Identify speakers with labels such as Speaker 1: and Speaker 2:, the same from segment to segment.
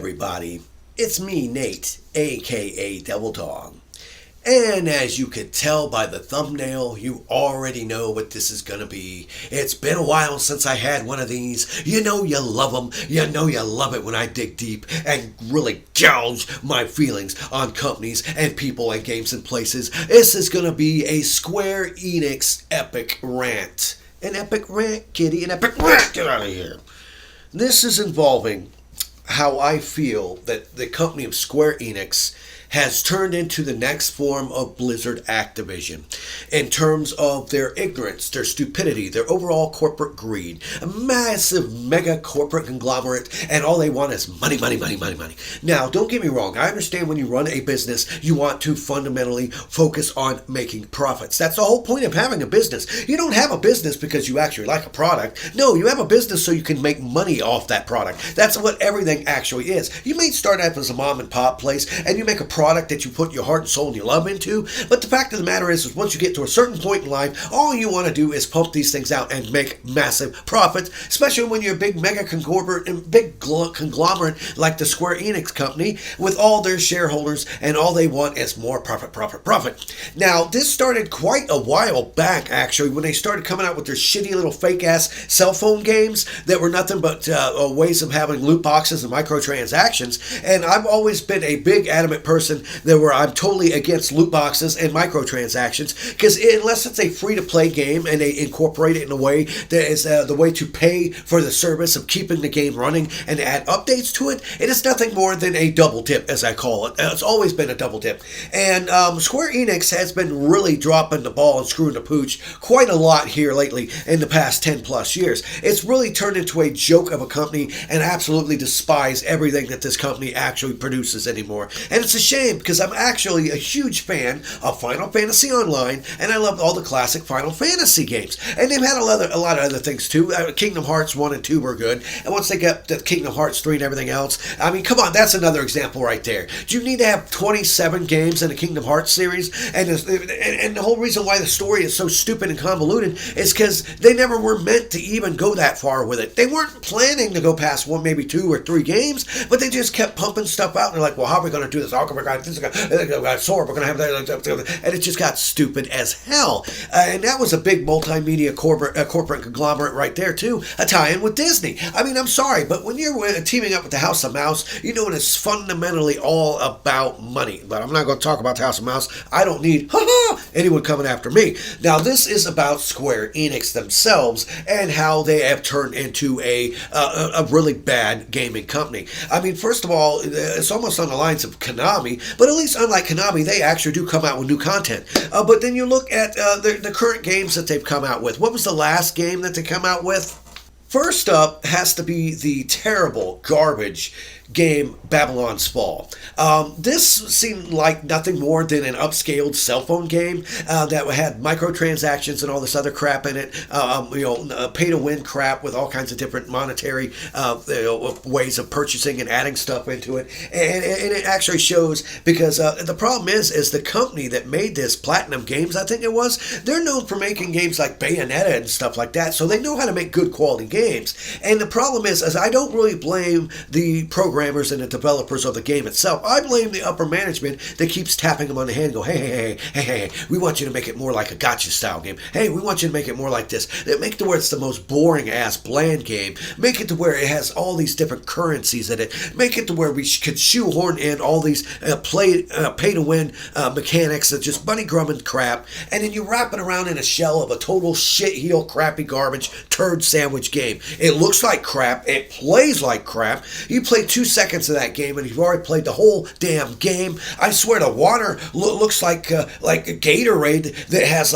Speaker 1: everybody, it's me, Nate, aka Devil Dog. And as you can tell by the thumbnail, you already know what this is going to be. It's been a while since I had one of these. You know you love them. You know you love it when I dig deep and really gouge my feelings on companies and people and games and places. This is going to be a Square-Enix epic rant. An epic rant, kitty, an epic rant. Get out of here. This is involving how I feel that the company of Square-Enix has turned into the next form of Blizzard Activision in terms of their ignorance, their stupidity, their overall corporate greed. A massive mega corporate conglomerate, and all they want is money, money, money, money, money. Now, don't get me wrong. I understand when you run a business, you want to fundamentally focus on making profits. That's the whole point of having a business. You don't have a business because you actually like a product. No, you have a business so you can make money off that product. That's what everything actually is. You may start out as a mom and pop place, and you make a product that you put your heart and soul and your love into, but the fact of the matter is once you get to a certain point in life, all you want to do is pump these things out and make massive profits, especially when you're a big mega conglomerate and big conglomerate like the Square Enix company with all their shareholders, and all they want is more profit, profit, profit. Now, this started quite a while back, actually, when they started coming out with their shitty little fake-ass cell phone games that were nothing but ways of having loot boxes and microtransactions, and I've always been a big adamant person where I'm totally against loot boxes and microtransactions, because unless it's a free-to-play game and they incorporate it in a way that is the way to pay for the service of keeping the game running and add updates to it, it is nothing more than a double dip, as I call it. It's always been a double dip. And Square Enix has been really dropping the ball and screwing the pooch quite a lot here lately in the past 10 plus years. It's really turned into a joke of a company, and absolutely despise everything that this company actually produces anymore. And it's a shame, because I'm actually a huge fan of Final Fantasy Online, and I love all the classic Final Fantasy games. And they've had a lot of other things too. Kingdom Hearts 1 and 2 were good, and once they got the Kingdom Hearts 3 and everything else, I mean, come on, that's another example right there. Do you need to have 27 games in the Kingdom Hearts series? And the whole reason why the story is so stupid and convoluted is because they never were meant to even go that far with it. They weren't planning to go past one, maybe 2 or 3 games, but they just kept pumping stuff out, and they're like, well, how are we going to do this? How come we got this? We got sword, we're going to have that, and it just got stupid as hell. And that was a big multimedia corporate conglomerate right there too, a tie-in with Disney. I mean, I'm sorry, but when you're teaming up with the House of Mouse, you know it's fundamentally all about money. But I'm not going to talk about the House of Mouse. I don't need anyone coming after me. Now, this is about Square Enix themselves and how they have turned into a really bad gaming company. I mean, first of all, it's almost on the lines of Konami, but at least unlike Konami, they actually do come out with new content. But then you look at the current games that they've come out with. What was the last game that they come out with? First up has to be the terrible garbage game Babylon Spall. This seemed like nothing more than an upscaled cell phone game that had microtransactions and all this other crap in it, pay-to-win crap with all kinds of different monetary ways of purchasing and adding stuff into it. And it actually shows, because the problem is the company that made this, Platinum Games, I think it was, they're known for making games like Bayonetta and stuff like that, so they know how to make good quality games. And the problem is I don't really blame the programmers and the developers of the game itself. I blame the upper management that keeps tapping them on the hand and go, hey, we want you to make it more like a gotcha style game. Hey, we want you to make it more like this. Make it to where it's the most boring ass bland game. Make it to where it has all these different currencies in it. Make it to where we could shoehorn in all these pay to win mechanics that just bunny grubbing crap, and then you wrap it around in a shell of a total shit heel crappy garbage turd sandwich game. It looks like crap. It plays like crap. You play 2 seconds of that game and you've already played the whole damn game. I swear the water looks like a Gatorade that has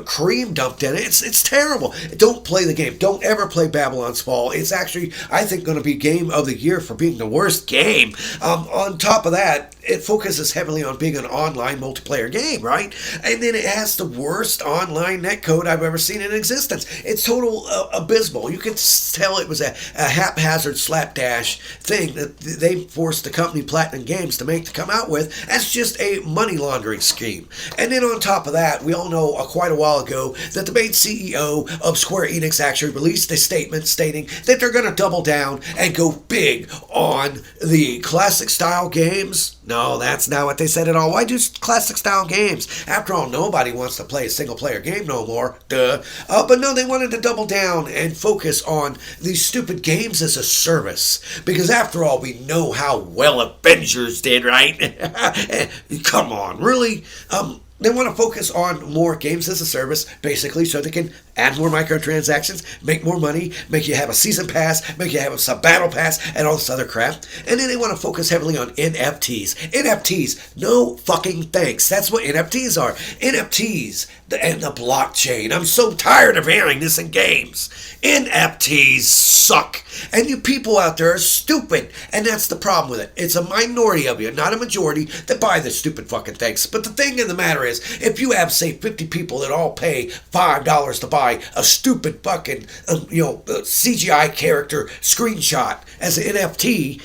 Speaker 1: cream dumped in it. It's terrible. Don't play the game. Don't ever play Babylon Spall. It's actually, I think, going to be game of the year for being the worst game. On top of that, it focuses heavily on being an online multiplayer game, right? And then it has the worst online netcode I've ever seen in existence. It's total abysmal. You can tell it was a haphazard slapdash thing that they forced the company Platinum Games to come out with as just a money laundering scheme. And then on top of that, we all know quite a while ago that the main CEO of Square Enix actually released a statement stating that they're going to double down and go big on the classic style games. No, that's not what they said at all. Why do classic style games? After all, nobody wants to play a single player game no more. Duh. But no, they wanted to double down and focus on these stupid games as a service. Because after all, we know how well Avengers did, right? Come on, really? They want to focus on more games as a service, basically, so they can add more microtransactions, make more money, make you have a season pass, make you have a battle pass, and all this other crap. And then they want to focus heavily on NFTs. NFTs, no fucking thanks. That's what NFTs are. NFTs and the blockchain. I'm so tired of hearing this in games. NFTs suck. And you people out there are stupid. And that's the problem with it. It's a minority of you, not a majority, that buy this stupid fucking things. But the thing of the matter is, if you have, say, 50 people that all pay $5 to buy a stupid fucking, CGI character screenshot as an NFT,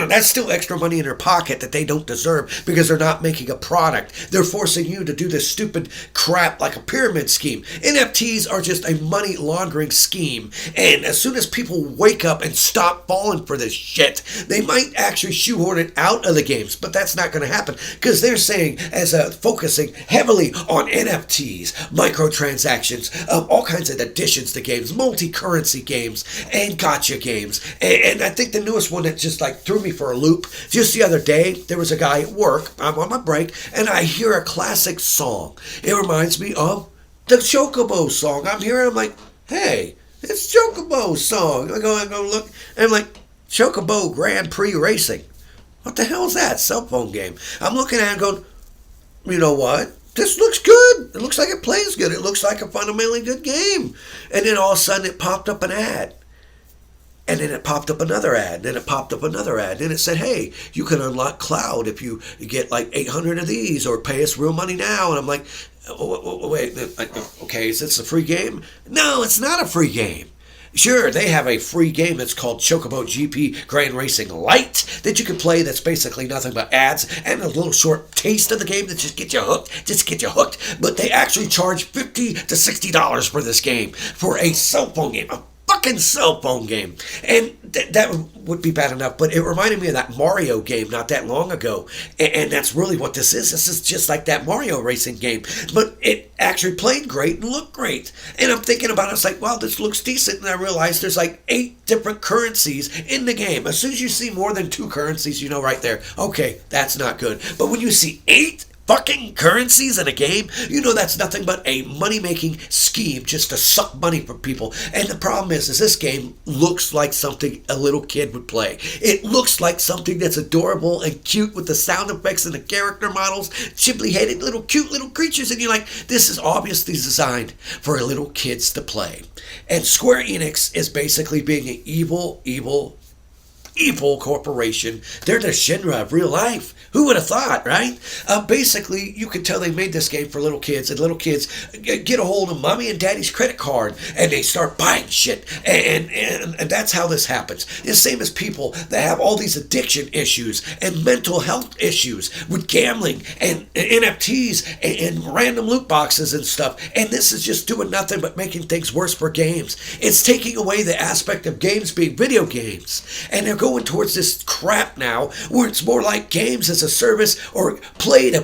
Speaker 1: that's still extra money in their pocket that they don't deserve because they're not making a product. They're forcing you to do this stupid crap like a pyramid scheme. NFTs are just a money laundering scheme. And as soon as people wake up and stop falling for this shit, they might actually shoehorn it out of the games. But that's not going to happen because they're saying, focusing heavily on NFTs, microtransactions, all kinds of additions to games, multi-currency games, and gacha games. And I think the newest one that just threw me for a loop, just the other day, there was a guy at work, I'm on my break, and I hear a classic song. It reminds me of the Chocobo song. I'm like, hey, it's Chocobo's song. I go look, and I'm like, Chocobo Grand Prix Racing. What the hell is that? Cell phone game. I'm looking at it going, you know what? This looks good. It looks like it plays good. It looks like a fundamentally good game. And then all of a sudden it popped up an ad. And then it popped up another ad. Then it popped up another ad. Then it said, hey, you can unlock Cloud if you get 800 of these or pay us real money now. And I'm like, wait, okay, is this a free game? No, it's not a free game. Sure, they have a free game that's called Chocobo GP Grand Racing Lite that you can play that's basically nothing but ads and a little short taste of the game that just get you hooked. But they actually charge $50 to $60 for this game, for a cell phone game, a fucking cell phone game. And that would be bad enough, but it reminded me of that Mario game not that long ago. And that's really what this is. This is just like that Mario racing game. But it actually played great and looked great. And I'm thinking about it, it's like, wow, this looks decent. And I realized there's 8 different currencies in the game. As soon as you see more than 2 currencies, you know right there, okay, that's not good. But when you see 8 fucking currencies in a game, you know that's nothing but a money-making scheme just to suck money from people. And the problem is this game looks like something a little kid would play. It looks like something that's adorable and cute with the sound effects and the character models, chibly-headed cute little creatures, and you're like, this is obviously designed for little kids to play. And Square Enix is basically being an evil corporation. They're the Shinra of real life. Who would have thought, right? Basically, you can tell they made this game for little kids, and little kids get a hold of mommy and daddy's credit card, and they start buying shit, and that's how this happens. It's the same as people that have all these addiction issues and mental health issues with gambling and NFTs and random loot boxes and stuff, and this is just doing nothing but making things worse for games. It's taking away the aspect of games being video games, and they're going towards this crap now where it's more like games as a service or play to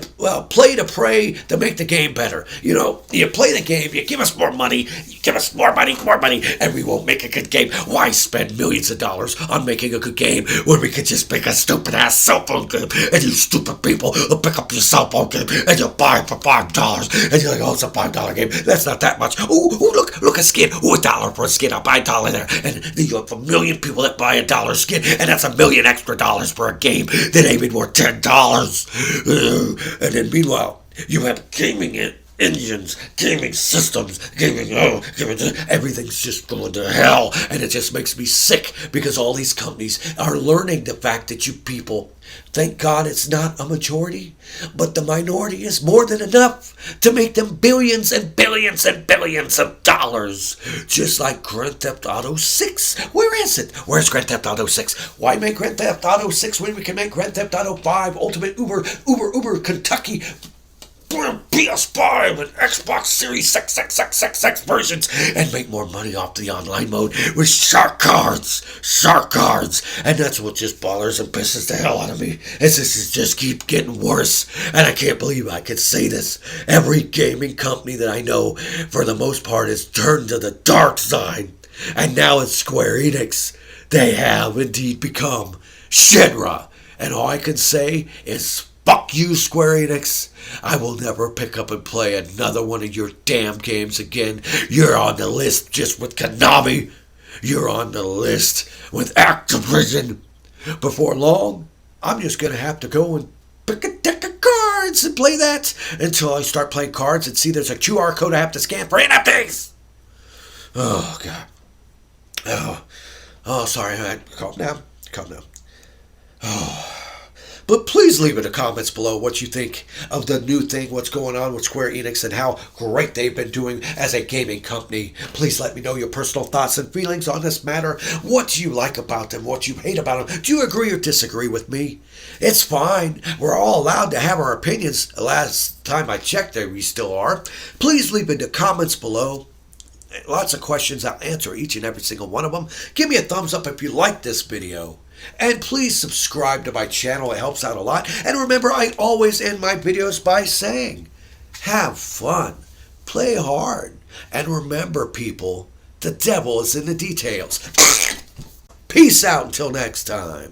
Speaker 1: pray to make the game better. You play the game, you give us more money, and we won't make a good game. Why spend millions of dollars on making a good game when we could just make a stupid ass cell phone game, and you stupid people will pick up your cell phone game and you'll buy it for $5 and you're like, oh, it's a $5 game, that's not that much. Ooh, look, a skin, $1 for a skin, I'll buy $1 there, and then you have a million people that buy $1 skin, and that's $1 million extra for a game that ain't even worth $10. And then meanwhile, you have gaming engines, gaming systems, everything's just going to hell. And it just makes me sick because all these companies are learning the fact that you people Thank God it's not a majority, but the minority is more than enough to make them billions and billions and billions of dollars. Just like Grand Theft Auto 6. Where is it? Where's Grand Theft Auto 6? Why make Grand Theft Auto 6 when we can make Grand Theft Auto 5, Ultimate Uber, Kentucky, PS5 and Xbox Series X versions and make more money off the online mode with shark cards. And that's what just bothers and pisses the hell out of me, is this is just keep getting worse. And I can't believe I can say this. Every gaming company that I know, for the most part, has turned to the dark side. And now it's Square Enix. They have indeed become Shinra. And all I can say is, fuck you, Square Enix. I will never pick up and play another one of your damn games again. You're on the list just with Konami. You're on the list with Activision. Before long, I'm just going to have to go and pick a deck of cards and play that until I start playing cards and see there's a QR code I have to scan for NFTs. Oh, God. Oh, sorry. Calm down. Oh. But please leave in the comments below what you think of the new thing, what's going on with Square Enix, and how great they've been doing as a gaming company. Please let me know your personal thoughts and feelings on this matter. What do you like about them? What do you hate about them? Do you agree or disagree with me? It's fine. We're all allowed to have our opinions. Last time I checked, we still are. Please leave in the comments below. Lots of questions. I'll answer each and every single one of them. Give me a thumbs up if you like this video. And please subscribe to my channel. It helps out a lot. And remember, I always end my videos by saying, have fun, play hard, and remember, people, the devil is in the details. Peace out until next time.